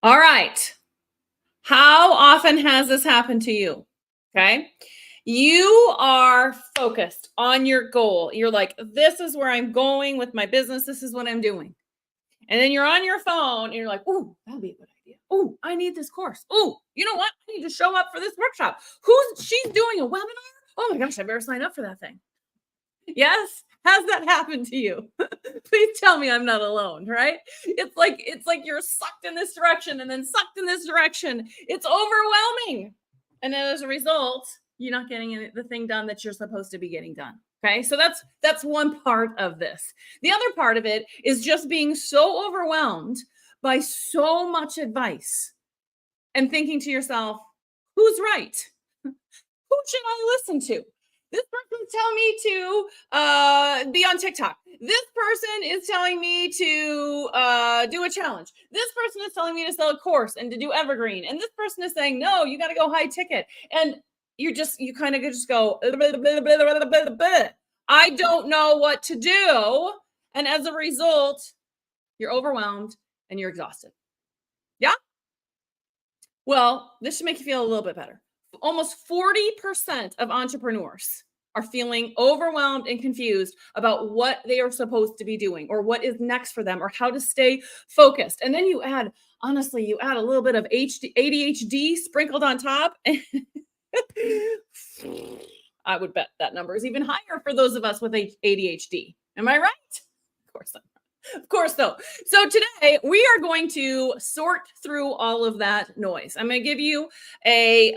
All right. How often has this happened to you? Okay. You are focused on your goal. You're like, this is where I'm going with my business. This is what I'm doing. And then you're on your phone and you're like, oh, that'll be a good idea. Oh, I need this course. Oh, you know what? I need to show up for this workshop. She's doing a webinar? Oh my gosh, I better sign up for that thing. Yes? Has that happened to you? Please tell me I'm not alone, right? It's like you're sucked in this direction and then sucked in this direction. It's overwhelming. And then as a result, you're not getting the thing done that you're supposed to be getting done. Okay? So that's one part of this. The other part of it is just being so overwhelmed by so much advice and thinking to yourself, who's right? Who should I listen to? This person's telling me to be on TikTok. This person is telling me to do a challenge. This person is telling me to sell a course and to do evergreen. And this person is saying, no, you got to go high ticket. And you kind of just go, I don't know what to do. And as a result, you're overwhelmed and you're exhausted. Yeah. Well, this should make you feel a little bit better. Almost 40% of entrepreneurs are feeling overwhelmed and confused about what they are supposed to be doing or what is next for them or how to stay focused. And then you add a little bit of ADHD sprinkled on top. I would bet that number is even higher for those of us with ADHD. Am I right? Of course not. Of course, though. So today we are going to sort through all of that noise. I'm going to give you a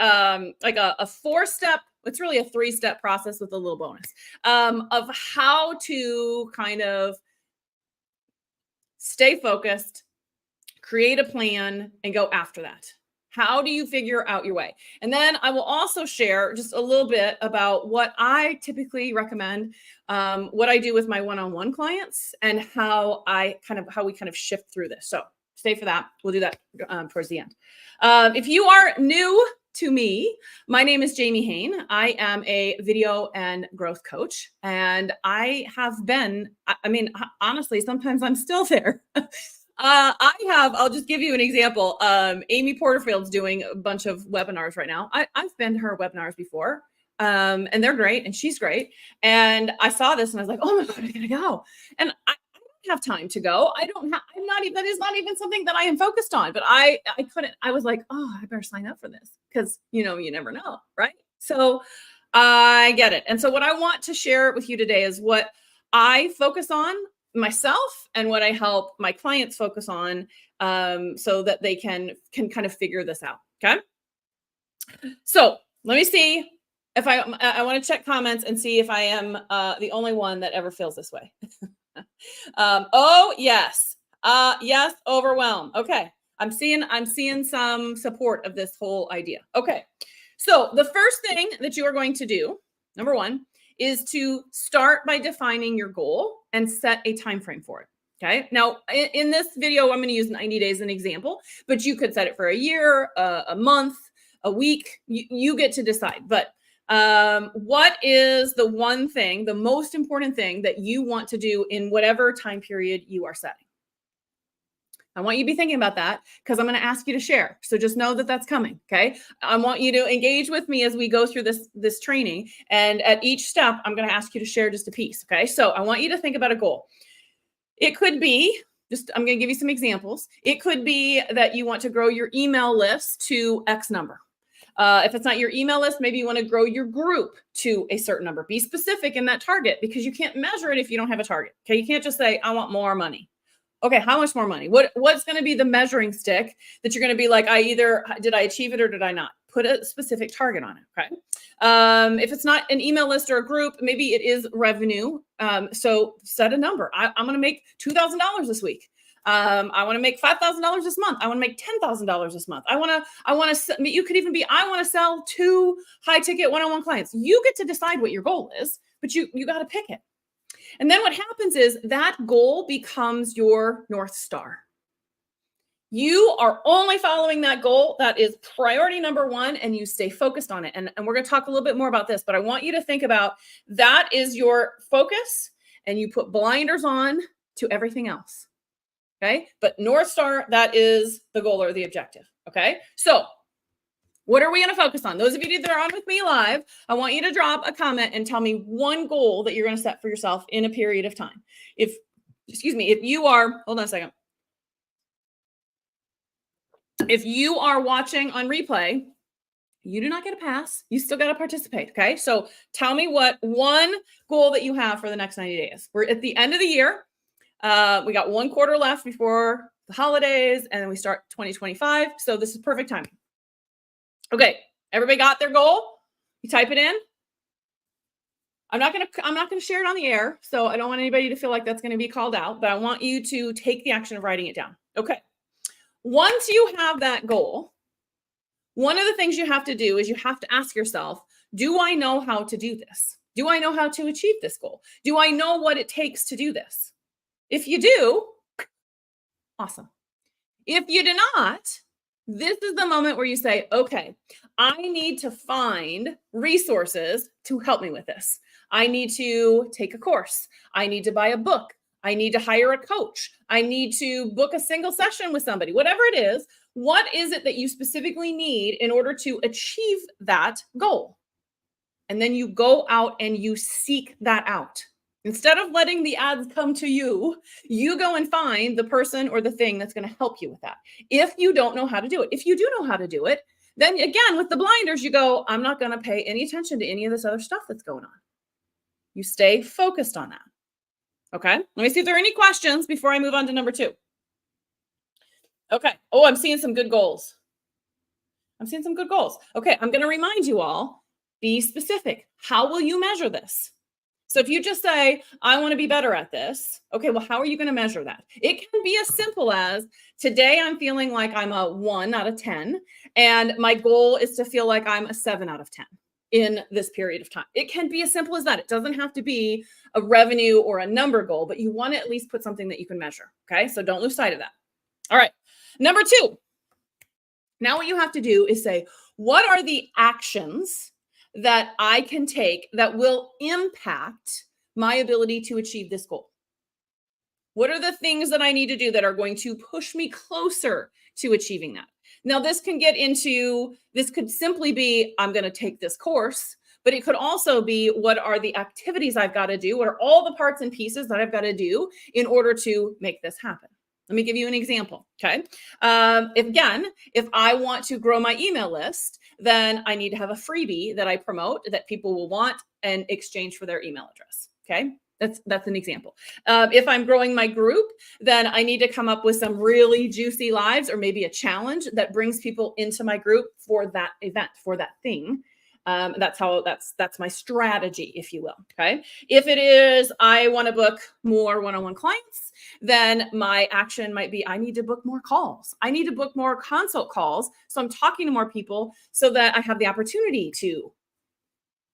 4-step. It's really a 3-step process with a little bonus of how to kind of stay focused, create a plan, and go after that. How do you figure out your way? And then I will also share just a little bit about what I typically recommend, what I do with my one-on-one clients, and how we kind of shift through this. So stay for that. We'll do that towards the end. If you are new to me, my name is Jamie Hain. I am a video and growth coach, and I have been, honestly, sometimes I'm still there. I'll just give you an example. Amy Porterfield's doing a bunch of webinars right now. I've been to her webinars before, and they're great, and she's great. And I saw this and I was like, oh my God, I gotta go. And I don't have time to go. That is not even something that I am focused on, but I couldn't, I was like, oh, I better sign up for this because, you never know, right? So I get it. And so what I want to share with you today is what I focus on myself and what I help my clients focus on, so that they can kind of figure this out. Okay. So let me see if I want to check comments and see if I am the only one that ever feels this way. Oh yes. Yes. Overwhelm. Okay. I'm seeing some support of this whole idea. Okay. So the first thing that you are going to do, number one, is to start by defining your goal and set a time frame for it. Okay. Now, in this video, I'm going to use 90 days as an example, but you could set it for a year, a month, a week. You get to decide. But what is the one thing, the most important thing that you want to do in whatever time period you are setting? I want you to be thinking about that because I'm going to ask you to share. So just know that that's coming. Okay. I want you to engage with me as we go through this training. And at each step, I'm going to ask you to share just a piece. Okay. So I want you to think about a goal. It could be I'm going to give you some examples. It could be that you want to grow your email list to X number. If it's not your email list, maybe you want to grow your group to a certain number. Be specific in that target because you can't measure it if you don't have a target. Okay. You can't just say, I want more money. Okay, how much more money? What's going to be the measuring stick that you're going to be like, did I achieve it or did I not? Put a specific target on it, okay? If it's not an email list or a group, maybe it is revenue. So set a number. I'm going to make $2,000 this week. I want to make $5,000 this month. I want to make $10,000 this month. I want to, you could even be, I want to sell 2 high ticket one-on-one clients. You get to decide what your goal is, but you got to pick it. And then what happens is that goal becomes your North Star. You are only following that goal. That is priority number 1, and you stay focused on it. And we're going to talk a little bit more about this, but I want you to think about that is your focus, and you put blinders on to everything else. Okay. But North Star, that is the goal or the objective. Okay. So what are we going to focus on? Those of you that are on with me live, I want you to drop a comment and tell me one goal that you're going to set for yourself in a period of time. If you are, hold on a second. If you are watching on replay, you do not get a pass. You still got to participate. Okay. So tell me what one goal that you have for the next 90 days. We're at the end of the year. We got one quarter left before the holidays, and then we start 2025. So this is perfect timing. Okay. Everybody got their goal? You type it in. I'm not gonna share it on the air, so I don't want anybody to feel like that's going to be called out, but I want you to take the action of writing it down. Okay. Once you have that goal, one of the things you have to do is you have to ask yourself, do I know how to do this? Do I know how to achieve this goal? Do I know what it takes to do this? If you do, awesome. If you do not, this is the moment where you say, okay, I need to find resources to help me with this. I need to take a course. I need to buy a book. I need to hire a coach. I need to book a single session with somebody, whatever it is. What is it that you specifically need in order to achieve that goal? And then you go out and you seek that out. Instead of letting the ads come to you, you go and find the person or the thing that's going to help you with that. If you don't know how to do it, if you do know how to do it, then again, with the blinders, you go, I'm not going to pay any attention to any of this other stuff that's going on. You stay focused on that. Okay. Let me see if there are any questions before I move on to number 2. Okay. Oh, I'm seeing some good goals. Okay. I'm going to remind you all, be specific. How will you measure this? So if you just say, I want to be better at this. Okay. Well, how are you going to measure that? It can be as simple as today I'm feeling like I'm a 1 out of 10. And my goal is to feel like I'm a 7 out of 10 in this period of time. It can be as simple as that. It doesn't have to be a revenue or a number goal, but you want to at least put something that you can measure. Okay. So don't lose sight of that. All right. Number 2. Now what you have to do is say, what are the actions that I can take that will impact my ability to achieve this goal? What are the things that I need to do that are going to push me closer to achieving that? Now, this could simply be, I'm going to take this course, but it could also be, what are the activities I've got to do? What are all the parts and pieces that I've got to do in order to make this happen? Let me give you an example. Okay. If I want to grow my email list, then I need to have a freebie that I promote that people will want in exchange for their email address. Okay. That's an example. If I'm growing my group, then I need to come up with some really juicy lives or maybe a challenge that brings people into my group for that event, for that thing. That's my strategy, if you will. Okay. If it is, I want to book more one-on-one clients, then my action might be, I need to book more calls. I need to book more consult calls. So I'm talking to more people so that I have the opportunity to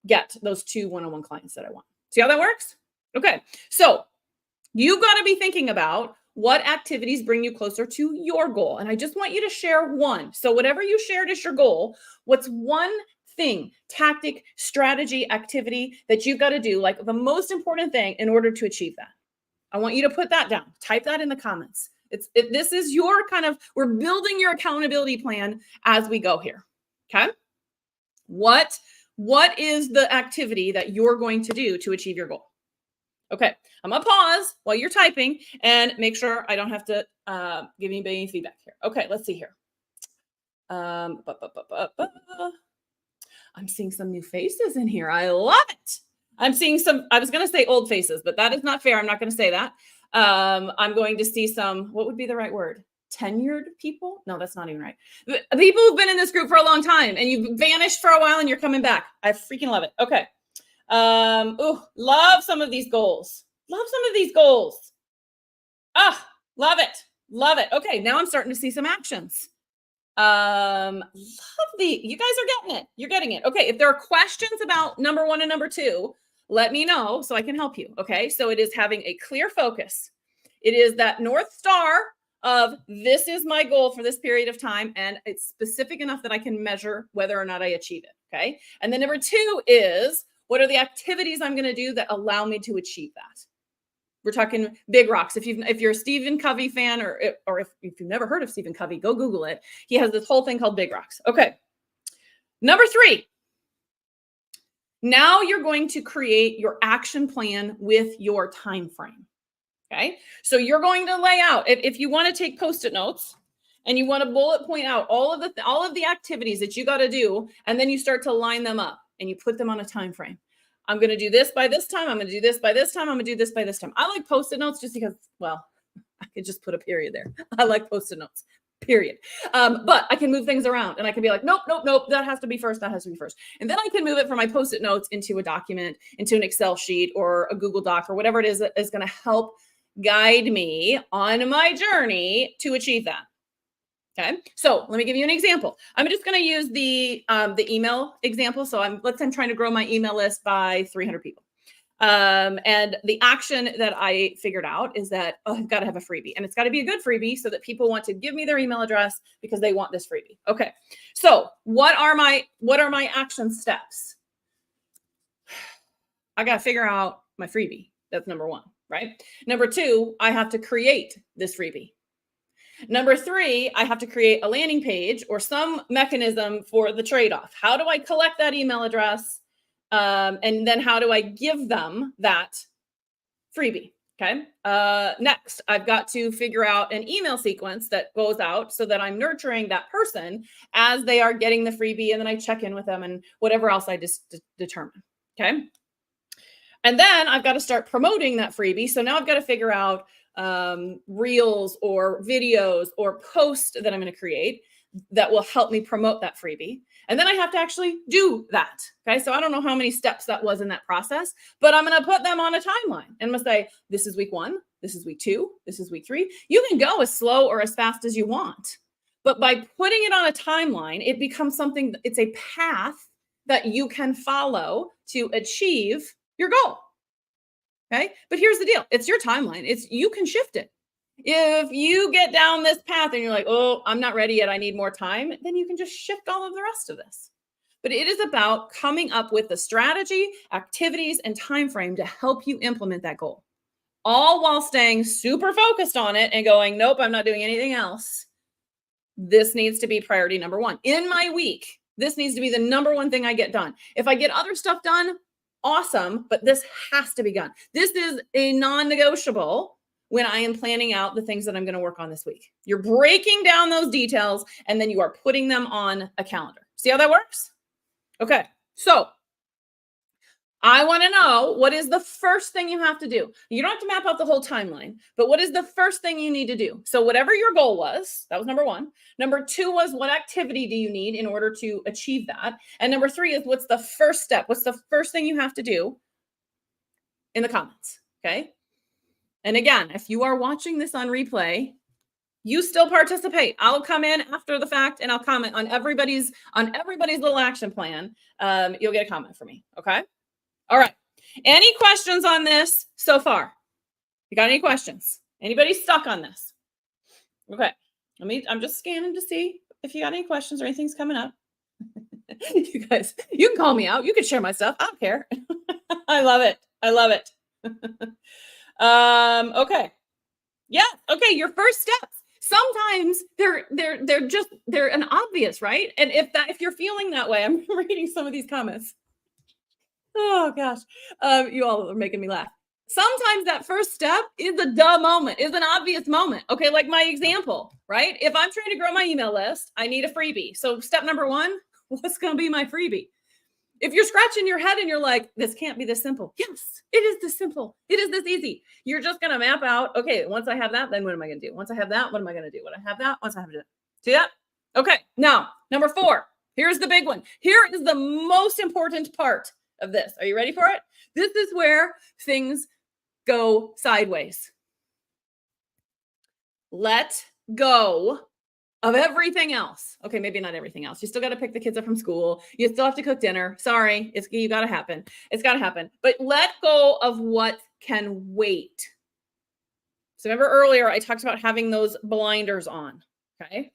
get those 2 one-on-one clients that I want. See how that works? Okay. So you've got to be thinking about what activities bring you closer to your goal. And I just want you to share one. So whatever you shared as your goal, what's one thing, tactic, strategy, activity that you've got to do, like the most important thing in order to achieve that? I want you to put that down. Type that in the comments. This is your we're building your accountability plan as we go here. Okay. What is the activity that you're going to do to achieve your goal? Okay, I'm gonna pause while you're typing and make sure I don't have to give anybody any feedback here. Okay, let's see here. I'm seeing some new faces in here. I love it. I'm seeing some, I was gonna say old faces, but that is not fair. I'm not gonna say that. I'm going to see some, what would be the right word? Tenured people? No, that's not even right. People who've been in this group for a long time and you've vanished for a while and you're coming back. I freaking love it. Okay. Love some of these goals. Love it. Okay, now I'm starting to see some actions. You guys are getting it. You're getting it. Okay, if there are questions about number 1 and number 2, let me know so I can help you. Okay, so it is having a clear focus. It is that North Star of this is my goal for this period of time, and it's specific enough that I can measure whether or not I achieve it. Okay, and then number 2 is, what are the activities I'm going to do that allow me to achieve that? We're talking big rocks. If you're a Stephen Covey fan, or if you've never heard of Stephen Covey, go Google it. He has this whole thing called big rocks. Okay. Number 3. Now you're going to create your action plan with your time frame. Okay. So you're going to lay out, if you want to take Post-it notes and you want to bullet point out all of the activities that you got to do, and then you start to line them up and you put them on a time frame. I'm going to do this by this time. I'm going to do this by this time. I'm going to do this by this time. I like Post-it notes just because, well, I could just put a period there. I like Post-it notes, period. But I can move things around and I can be like, nope. That has to be first. That has to be first. And then I can move it from my Post-it notes into a document, into an Excel sheet or a Google Doc or whatever it is that is going to help guide me on my journey to achieve that. Okay. So let me give you an example. I'm just going to use the email example. So I'm trying to grow my email list by 300 people. And the action that I figured out is that, I've got to have a freebie, and it's got to be a good freebie so that people want to give me their email address because they want this freebie. Okay. So what are my action steps? I got to figure out my freebie. That's number 1, right? Number 2, I have to create this freebie. Number 3, I have to create a landing page or some mechanism for the trade-off. How do I collect that email address? And then how do I give them that freebie? Okay. Next, I've got to figure out an email sequence that goes out so that I'm nurturing that person as they are getting the freebie. And then I check in with them and whatever else I just determine. Okay. And then I've got to start promoting that freebie. So now I've got to figure out reels or videos or posts that I'm going to create that will help me promote that freebie. And then I have to actually do that. Okay. So I don't know how many steps that was in that process, but I'm going to put them on a timeline and I'm going to say, this is week 1, this is week 2, this is week 3. You can go as slow or as fast as you want, but by putting it on a timeline, it becomes something, it's a path that you can follow to achieve your goal. Okay. But here's the deal. It's your timeline. You can shift it. If you get down this path and you're like, oh, I'm not ready yet, I need more time, then you can just shift all of the rest of this. But it is about coming up with the strategy, activities, and time frame to help you implement that goal, all while staying super focused on it and going, nope, I'm not doing anything else. This needs to be priority number 1. In my week, this needs to be the number 1 thing I get done. If I get other stuff done, awesome, but this has to be done. This is a non-negotiable when I am planning out the things that I'm going to work on this week. You're breaking down those details and then you are putting them on a calendar. See how that works? Okay. So I want to know, what is the first thing you have to do? You don't have to map out the whole timeline, but what is the first thing you need to do? So whatever your goal was, that was number 1. Number 2 was, what activity do you need in order to achieve that? And number 3 is, what's the first step? What's the first thing you have to do in the comments? Okay. And again, if you are watching this on replay, you still participate. I'll come in after the fact and I'll comment on everybody's little action plan. You'll get a comment from me. Okay. All right. Any questions on this so far? You got any questions? Anybody stuck on this? Okay. I'm just scanning to see if you got any questions or anything's coming up. You guys, you can call me out. You can share my stuff. I don't care. I love it. I love it. Okay. Yeah. Okay. Your first steps. Sometimes they're an obvious, right? And if you're feeling that way, I'm reading some of these comments. Oh gosh. You all are making me laugh. Sometimes that first step is a duh moment, is an obvious moment. Okay. Like my example, right? If I'm trying to grow my email list, I need a freebie. So step number 1, what's going to be my freebie? If you're scratching your head and you're like, this can't be this simple. Yes, it is this simple. It is this easy. You're just going to map out, okay, once I have that, then what am I going to do? Once I have that, what am I going to do? When I have that, once I have that. See that? Okay. Now, number 4, here's the big one. Here is the most important part of this. Are you ready for it? This is where things go sideways. Let go of everything else. Okay, maybe not everything else. You still got to pick the kids up from school. You still have to cook dinner. Sorry, you got to happen. It's got to happen. But let go of what can wait. So remember earlier, I talked about having those blinders on. Okay.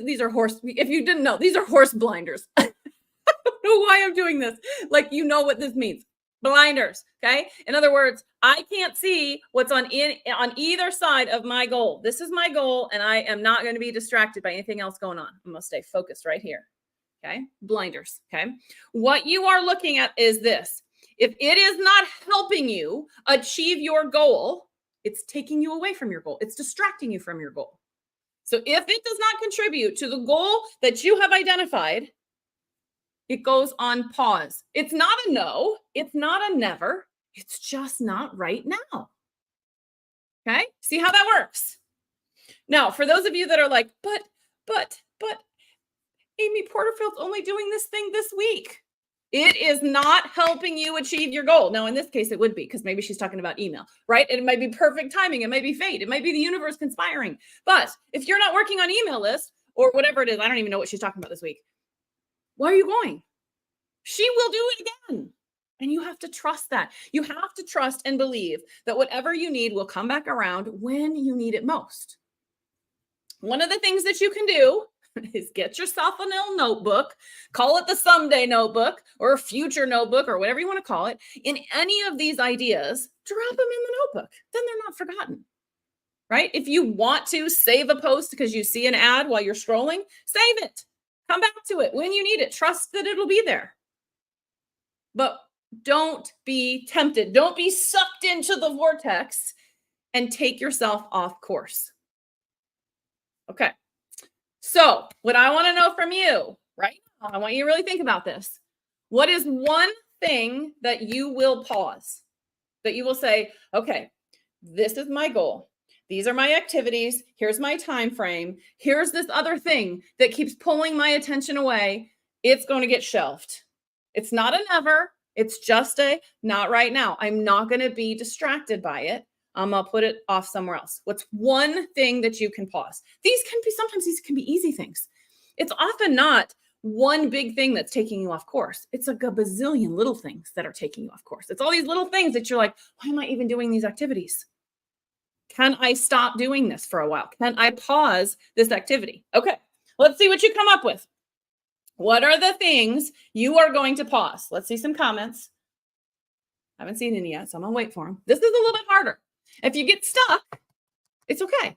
These are horse. If you didn't know, these are horse blinders. I don't know why I'm doing this. Like, you know what this means. Blinders. Okay. In other words, I can't see what's on either side of my goal. This is my goal, and I am not going to be distracted by anything else going on. I'm going to stay focused right here. Okay. Blinders. Okay. What you are looking at is this. If it is not helping you achieve your goal, it's taking you away from your goal. It's distracting you from your goal. So if it does not contribute to the goal that you have identified, it goes on pause. It's not a no. It's not a never. It's just not right now. Okay. See how that works? Now, for those of you that are like, but Amy Porterfield's only doing this thing this week. It is not helping you achieve your goal. Now, in this case, it would be, because maybe she's talking about email, right? And it might be perfect timing. It might be fate. It might be the universe conspiring. But if you're not working on email list or whatever it is, I don't even know what she's talking about this week. Why are you going? She will do it again. And you have to trust that. You have to trust and believe that whatever you need will come back around when you need it most. One of the things that you can do is get yourself a little notebook, call it the someday notebook or a future notebook or whatever you want to call it. In any of these ideas, drop them in the notebook. Then they're not forgotten, right? If you want to save a post because you see an ad while you're scrolling, save it. Come back to it when you need it. Trust that it'll be there. But don't be tempted. Don't be sucked into the vortex and take yourself off course. Okay. So what I want to know from you, right? I want you to really think about this. What is one thing that you will pause, that you will say, okay, this is my goal. These are my activities. Here's my time frame. Here's this other thing that keeps pulling my attention away. It's going to get shelved. It's not a never. It's just a not right now. I'm not going to be distracted by it. I'll put it off somewhere else. What's one thing that you can pause? Sometimes these can be easy things. It's often not one big thing that's taking you off course. It's like a bazillion little things that are taking you off course. It's all these little things that you're like, why am I even doing these activities? Can I stop doing this for a while? Can I pause this activity? Okay, let's see what you come up with. What are the things you are going to pause? Let's see some comments. I haven't seen any yet, so I'm gonna wait for them. This is a little bit harder. If you get stuck, it's okay.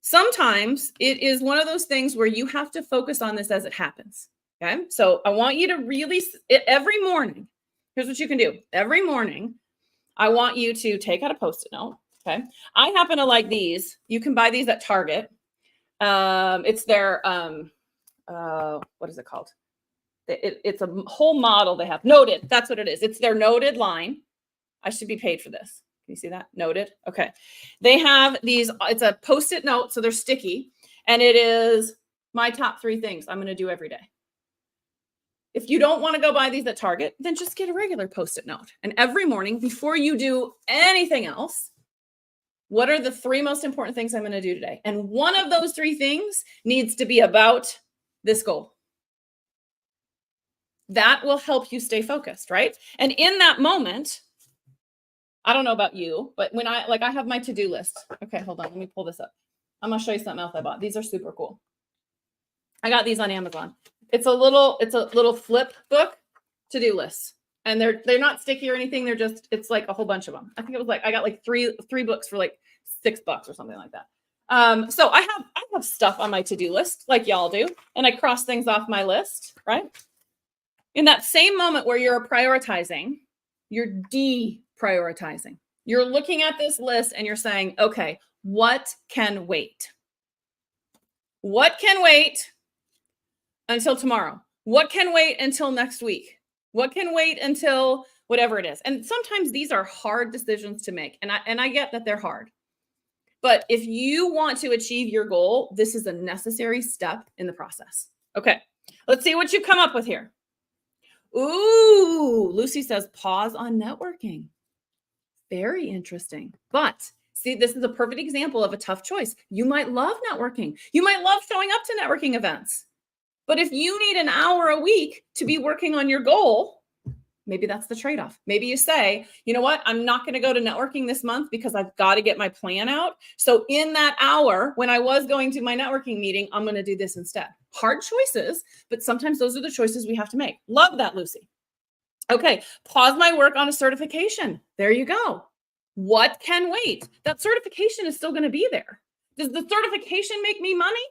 Sometimes it is one of those things where you have to focus on this as it happens. Okay. So I want you to really, every morning, here's what you can do. Every morning, I want you to take out a Post-it note. Okay. I happen to like these. You can buy these at Target. It's their, what is it called? It's a whole model they have. Noted. That's what it is. It's their noted line. I should be paid for this. Can you see that? Noted. Okay. They have these, it's a Post-it note, so they're sticky, and it is my top 3 things I'm going to do every day. If you don't want to go buy these at Target, then just get a regular Post-it note. And every morning, before you do anything else, what are the 3 most important things I'm going to do today? And one of those 3 things needs to be about this goal. That will help you stay focused, right? And in that moment, I don't know about you, but when I have my to-do list. Okay, hold on. Let me pull this up. I'm going to show you something else I bought. These are super cool. I got these on Amazon. It's a little flip book to-do list. And they're not sticky or anything. They're just, it's like a whole bunch of them. I think it was like, I got like three books for like $6 or something like that. So I have stuff on my to-do list like y'all do. And I cross things off my list, right? In that same moment where you're prioritizing, you're deprioritizing. You're looking at this list and you're saying, okay, what can wait? What can wait until tomorrow? What can wait until next week? What can wait until whatever it is? And sometimes these are hard decisions to make. And I get that they're hard. But if you want to achieve your goal, this is a necessary step in the process. Okay, let's see what you come up with here. Ooh, Lucy says pause on networking. Very interesting. But see, this is a perfect example of a tough choice. You might love networking. You might love showing up to networking events. But if you need an hour a week to be working on your goal, maybe that's the trade-off. Maybe you say, you know what? I'm not going to go to networking this month because I've got to get my plan out. So in that hour, when I was going to my networking meeting, I'm going to do this instead. Hard choices, but sometimes those are the choices we have to make. Love that, Lucy. Okay, pause my work on a certification. There you go. What can wait? That certification is still going to be there. Does the certification make me money?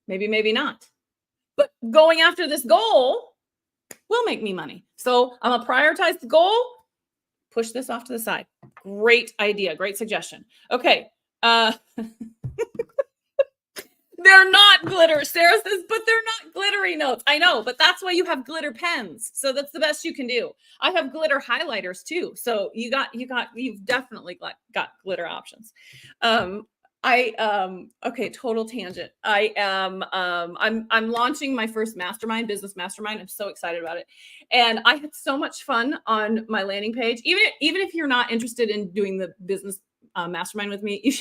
Maybe, maybe not. But going after this goal will make me money. So I'm going to prioritize the goal, push this off to the side. Great idea. Great suggestion. Okay. They're not glitter. Sarah says, but they're not glittery notes. I know, but that's why you have glitter pens. So that's the best you can do. I have glitter highlighters too. So you've definitely got glitter options. Okay, total tangent. I'm launching my first business mastermind. I'm so excited about it. And I had so much fun on my landing page. Even if you're not interested in doing the business mastermind with me,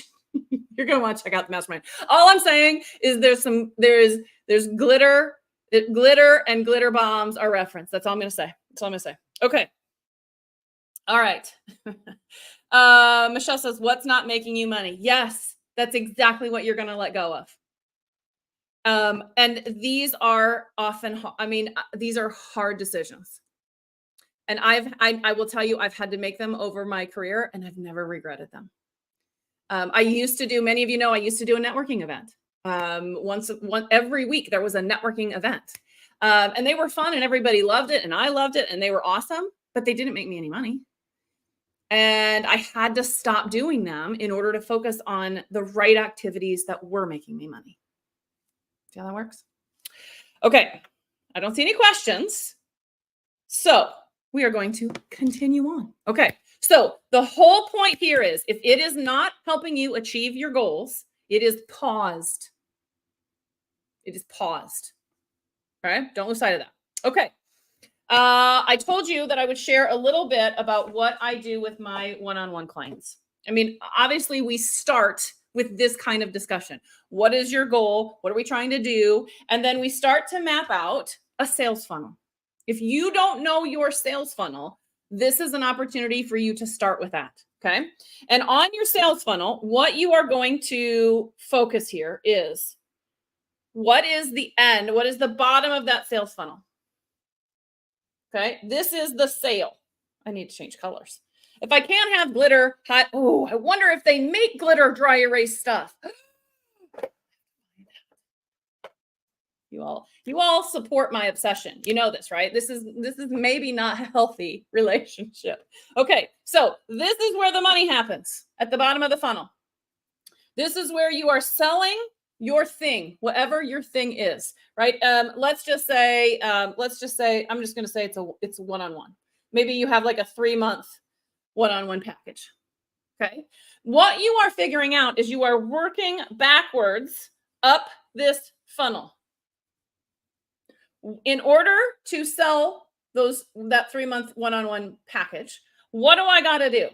you're going to want to check out the mastermind. All I'm saying is there's glitter and glitter bombs are referenced. That's all I'm going to say. Okay. All right. Michelle says, what's not making you money? Yes, that's exactly what you're going to let go of. And these are often, these are hard decisions. And I will tell you, I've had to make them over my career and I've never regretted them. Many of you know, I used to do a networking event. Every week there was a networking event. And they were fun and everybody loved it and I loved it and they were awesome, but they didn't make me any money. And I had to stop doing them in order to focus on the right activities that were making me money. See how that works? Okay. I don't see any questions. So we are going to continue on. Okay. So the whole point here is if it is not helping you achieve your goals, it is paused. It is paused. All right. Don't lose sight of that. Okay. I told you that I would share a little bit about what I do with my one-on-one clients. Obviously we start with this kind of discussion. What is your goal? What are we trying to do? And then we start to map out a sales funnel. If you don't know your sales funnel, this is an opportunity for you to start with that. Okay. And on your sales funnel, what you are going to focus here is what is the end? What is the bottom of that sales funnel? Okay. This is the sale. I need to change colors. If I can't have glitter, I wonder if they make glitter dry erase stuff. You all support my obsession. You know this, right? This is maybe not a healthy relationship. Okay, so this is where the money happens at the bottom of the funnel. This is where you are selling your thing, whatever your thing is, right? Let's just say I'm just going to say it's a one-on-one. Maybe you have like a 3-month one-on-one package. Okay. What you are figuring out is you are working backwards up this funnel. In order to sell that 3-month one-on-one package, what do I got to do?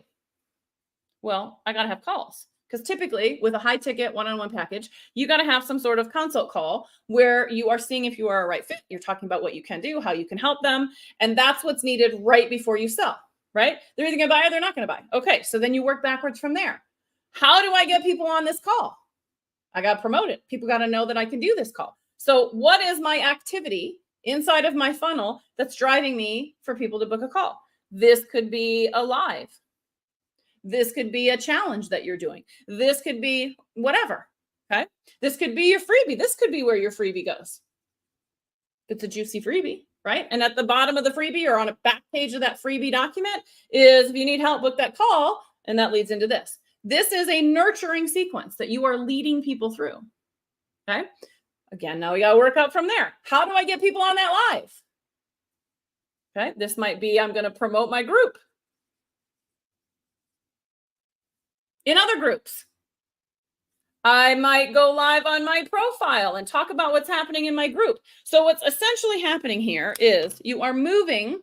Well, I got to have calls because typically with a high ticket one-on-one package, you got to have some sort of consult call where you are seeing if you are a right fit. You're talking about what you can do, how you can help them. And that's what's needed right before you sell, right? They're either going to buy or they're not going to buy. Okay. So then you work backwards from there. How do I get people on this call? I got promoted. People got to know that I can do this call. So what is my activity inside of my funnel that's driving me for people to book a call? This could be a live. This could be a challenge that you're doing. This could be whatever. Okay. This could be your freebie. This could be where your freebie goes. It's a juicy freebie, right? And at the bottom of the freebie or on a back page of that freebie document is if you need help, book that call. And that leads into this. This is a nurturing sequence that you are leading people through. Okay. Again, now we got to work up from there. How do I get people on that live? Okay. This might be, I'm going to promote my group. In other groups, I might go live on my profile and talk about what's happening in my group. So what's essentially happening here is you are moving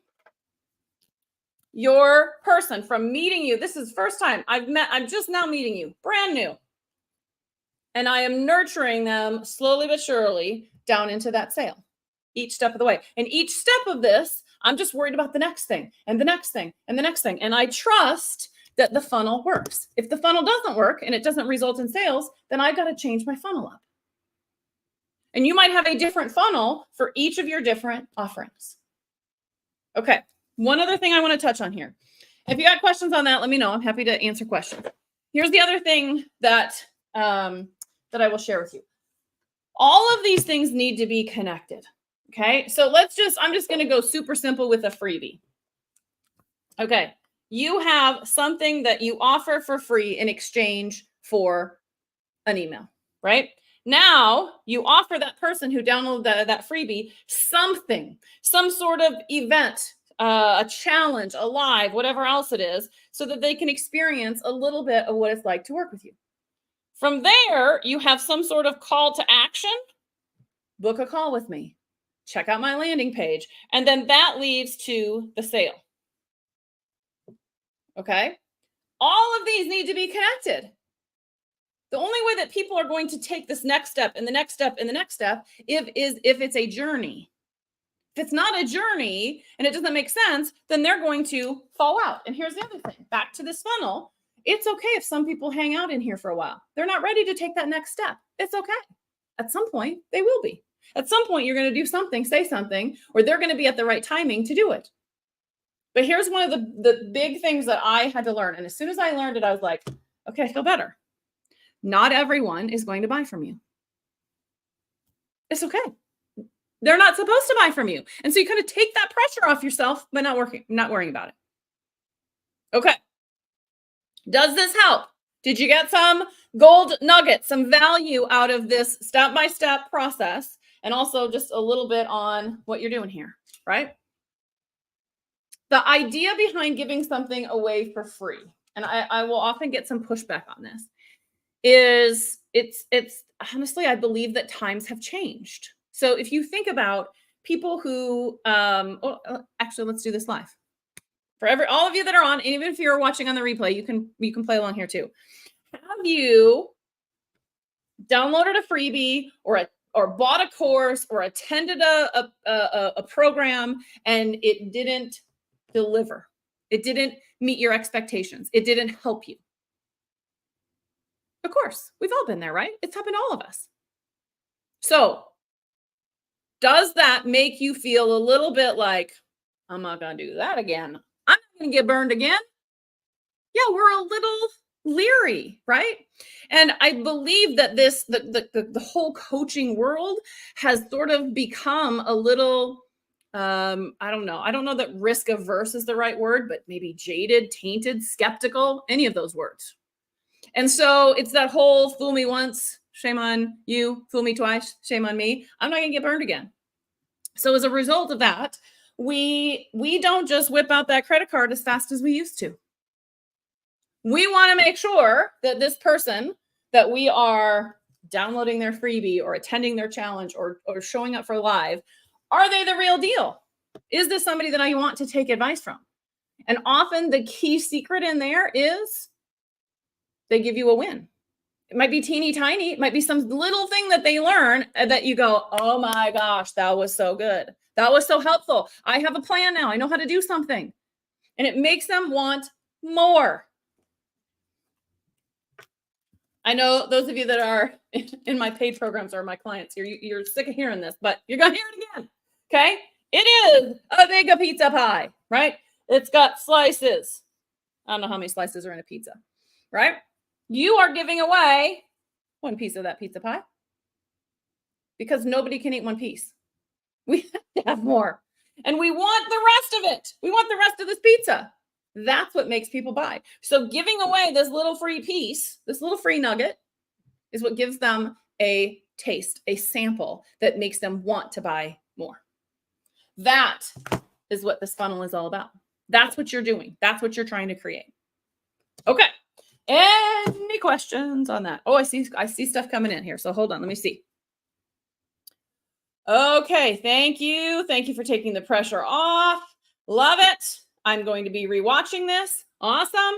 your person from meeting you. This is first time I'm just now meeting you, brand new. And I am nurturing them slowly but surely down into that sale each step of the way. And each step of this, I'm just worried about the next thing and the next thing and the next thing. And I trust that the funnel works. If the funnel doesn't work and it doesn't result in sales, then I've got to change my funnel up. And you might have a different funnel for each of your different offerings. Okay. One other thing I want to touch on here. If you got questions on that, let me know. I'm happy to answer questions. Here's the other thing that that I will share with you. All of these things need to be connected. Okay, so I'm just going to go super simple with a freebie. Okay, you have something that you offer for free in exchange for an email, right? Now you offer that person who downloaded that freebie something, some sort of event, a challenge, a live, whatever else it is, so that they can experience a little bit of what it's like to work with you. From there, you have some sort of call to action. Book a call with me. Check out my landing page. And then that leads to the sale. Okay? All of these need to be connected. The only way that people are going to take this next step and the next step and the next step if it's a journey. If it's not a journey and it doesn't make sense, then they're going to fall out. And here's the other thing. Back to this funnel. It's okay if some people hang out in here for a while. They're not ready to take that next step. It's okay. At some point, they will be. At some point, you're going to do something, say something, or they're going to be at the right timing to do it. But here's one of the big things that I had to learn. And as soon as I learned it, I was like, okay, I feel better. Not everyone is going to buy from you. It's okay. They're not supposed to buy from you. And so you kind of take that pressure off yourself by not worrying about it. Okay. Does this help? Did you get some gold nuggets, some value out of this step-by-step process? And also just a little bit on what you're doing here, right? The idea behind giving something away for free, and I will often get some pushback on this, is it's honestly, I believe that times have changed. So if you think about people who, actually, let's do this live. For all of you that are on, and even if you're watching on the replay, you can play along here too. Have you downloaded a freebie or bought a course or attended a program and it didn't deliver? It didn't meet your expectations. It didn't help you. Of course, we've all been there, right? It's happened to all of us. So does that make you feel a little bit like, I'm not going to do that again? I'm not going to get burned again? Yeah, we're a little leery, right? And I believe that the whole coaching world has sort of become a little, I don't know that risk averse is the right word, but maybe jaded, tainted, skeptical, any of those words. And so it's that whole fool me once, shame on you, fool me twice, shame on me. I'm not going to get burned again. So as a result of that, we don't just whip out that credit card as fast as we used to. We want to make sure that this person that we are downloading their freebie or attending their challenge or showing up for live, are they the real deal? Is this somebody that I want to take advice from? And often the key secret in there is they give you a win. It might be teeny tiny. It might be some little thing that they learn that you go, oh my gosh, that was so good. That was so helpful. I have a plan now. I know how to do something. And it makes them want more. I know those of you that are in my paid programs are my clients. You're sick of hearing this, but you're going to hear it again. Okay? It is a big pizza pie, right? It's got slices. I don't know how many slices are in a pizza, right? You are giving away one piece of that pizza pie because nobody can eat one piece. We have to have more. And we want the rest of it. We want the rest of this pizza. That's what makes people buy. So giving away this little free piece, this little free nugget, is what gives them a taste, a sample that makes them want to buy more. That is what this funnel is all about. That's what you're doing. That's what you're trying to create. Okay. Any questions on that? Oh, I see stuff coming in here. So hold on. Let me see. Okay. Thank you. Thank you for taking the pressure off. Love it. I'm going to be rewatching this. Awesome.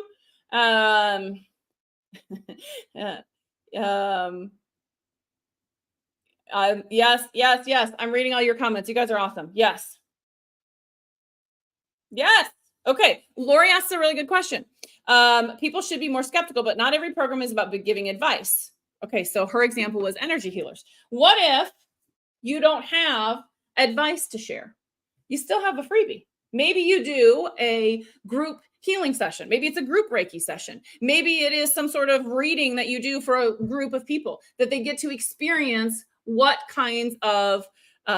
Yes. I'm reading all your comments. You guys are awesome. Yes. Okay. Lori asks a really good question. People should be more skeptical, but not every program is about giving advice. Okay. So her example was energy healers. What if you don't have advice to share? You still have a freebie. Maybe you do a group healing session. Maybe it's a group Reiki session. Maybe it is some sort of reading that you do for a group of people that they get to experience what kinds of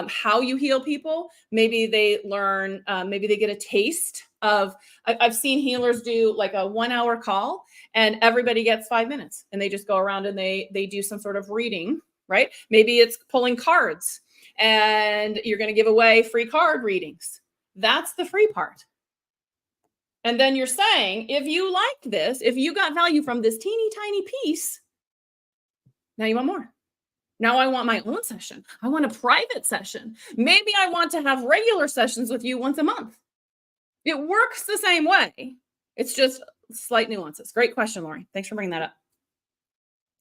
how you heal people. Maybe they learn, maybe they get a taste of, I've seen healers do like a 1 hour call and everybody gets 5 minutes and they just go around and they do some sort of reading, right? Maybe it's pulling cards and you're going to give away free card readings. That's the free part. And then you're saying, if you like this, if you got value from this teeny tiny piece, now you want more. Now I want my own session. I want a private session. Maybe I want to have regular sessions with you once a month. It works the same way. It's just slight nuances. Great question, Lori. Thanks for bringing that up.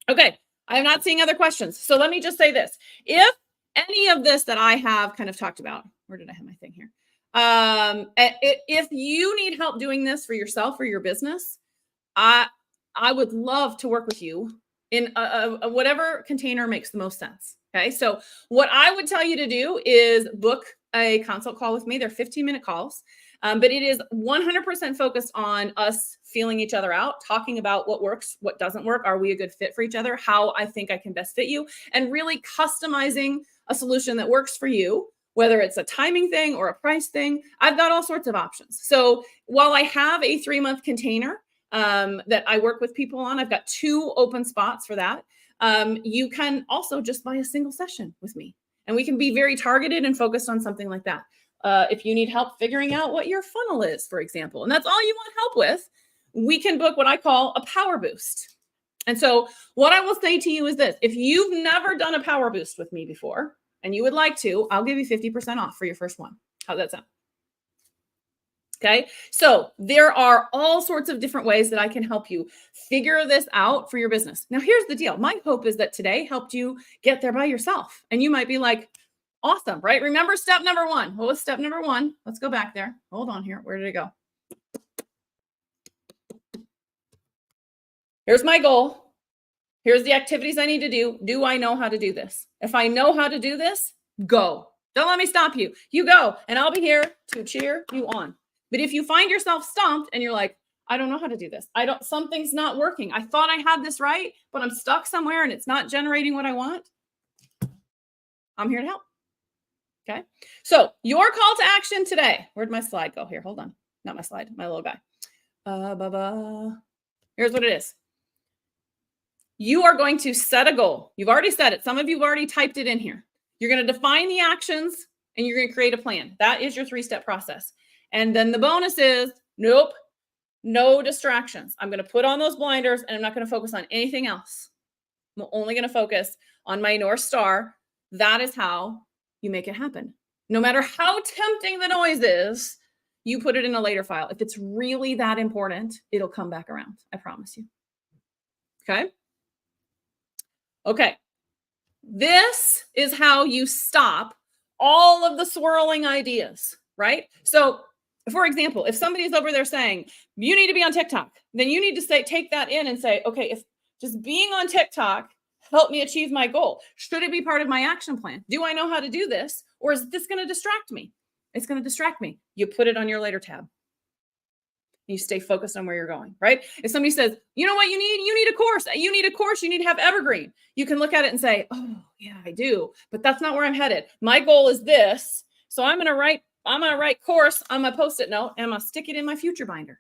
Okay. I'm not seeing other questions. So let me just say this. If any of this that I have kind of talked about, where did I have my thing here? If you need help doing this for yourself or your business, I would love to work with you in a whatever container makes the most sense. Okay. So what I would tell you to do is book a consult call with me. They're 15-minute calls. But it is 100% focused on us feeling each other out, talking about what works, what doesn't work. Are we a good fit for each other? How I think I can best fit you, and really customizing a solution that works for you, whether it's a timing thing or a price thing. I've got all sorts of options. So while I have a 3-month container that I work with people on, I've got 2 open spots for that. You can also just buy a single session with me, and we can be very targeted and focused on something like that. If you need help figuring out what your funnel is, for example, and that's all you want help with, we can book what I call a power boost. And so what I will say to you is this: if you've never done a power boost with me before and you would like to, I'll give you 50% off for your first one. How's that sound? Okay. So there are all sorts of different ways that I can help you figure this out for your business. Now, here's the deal. My hope is that today helped you get there by yourself. And you might be like, awesome, right? Remember step number 1. What was step number 1? Let's go back there. Hold on here. Where did it go? Here's my goal. Here's the activities I need to do. Do I know how to do this? If I know how to do this, go. Don't let me stop you. You go, and I'll be here to cheer you on. But if you find yourself stumped and you're like, I don't know how to do this. Something's not working. I thought I had this right, but I'm stuck somewhere and it's not generating what I want. I'm here to help. Okay. So your call to action today. Where'd my slide go? Here, hold on. Not my slide, my little guy. Here's what it is. You are going to set a goal. You've already set it. Some of you have already typed it in here. You're going to define the actions and you're going to create a plan. That is your 3-step process. And then the bonus is, nope, no distractions. I'm going to put on those blinders and I'm not going to focus on anything else. I'm only going to focus on my North Star. That is how you make it happen. No matter how tempting the noise is, you put it in a later file. If it's really that important, it'll come back around. I promise you. Okay. Okay. This is how you stop all of the swirling ideas, right? So, for example, if somebody's over there saying, you need to be on TikTok, then you need to take that in and say, okay, if just being on TikTok help me achieve my goal, should it be part of my action plan? Do I know how to do this? Or is this going to distract me? It's going to distract me. You put it on your later tab. You stay focused on where you're going, right? If somebody says, you know what you need? You need a course. You need a course. You need to have evergreen. You can look at it and say, oh yeah, I do, but that's not where I'm headed. My goal is this. So I'm going to write course on my Post-it note and I'm going to stick it in my future binder.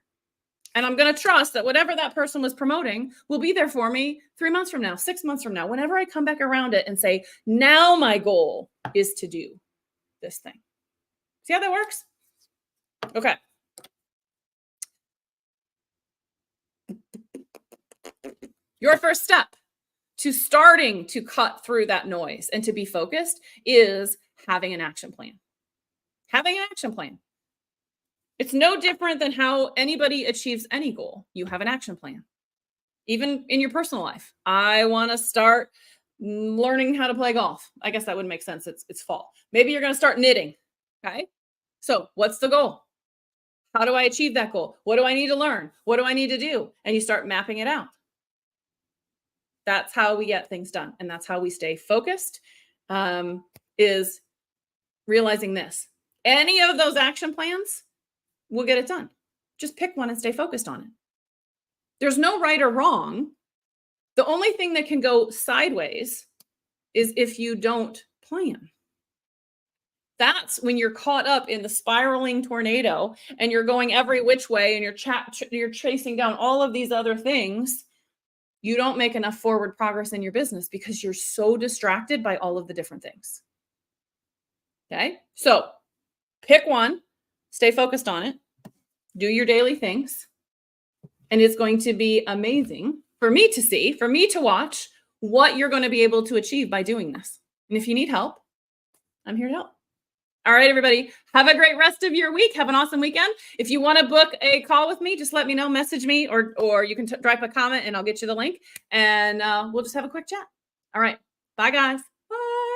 And I'm going to trust that whatever that person was promoting will be there for me 3 months from now, 6 months from now, whenever I come back around it and say, now my goal is to do this thing. See how that works? Okay. Your first step to starting to cut through that noise and to be focused is having an action plan. Having an action plan. It's no different than how anybody achieves any goal. You have an action plan. Even in your personal life. I want to start learning how to play golf. I guess that would make sense. It's fall. Maybe you're going to start knitting. Okay. So what's the goal? How do I achieve that goal? What do I need to learn? What do I need to do? And you start mapping it out. That's how we get things done. And that's how we stay focused, is realizing this. Any of those action plans will get it done. Just pick one and stay focused on it. There's no right or wrong. The only thing that can go sideways is if you don't plan. That's when you're caught up in the spiraling tornado and you're going every which way and you're chasing down all of these other things. You don't make enough forward progress in your business because you're so distracted by all of the different things. Okay? So pick one, stay focused on it, do your daily things, and it's going to be amazing for me to see, for me to watch what you're going to be able to achieve by doing this. And if you need help, I'm here to help. All right, everybody, have a great rest of your week. Have an awesome weekend. If you want to book a call with me, just let me know, message me, or you can drop a comment and I'll get you the link and we'll just have a quick chat. All right. Bye, guys. Bye.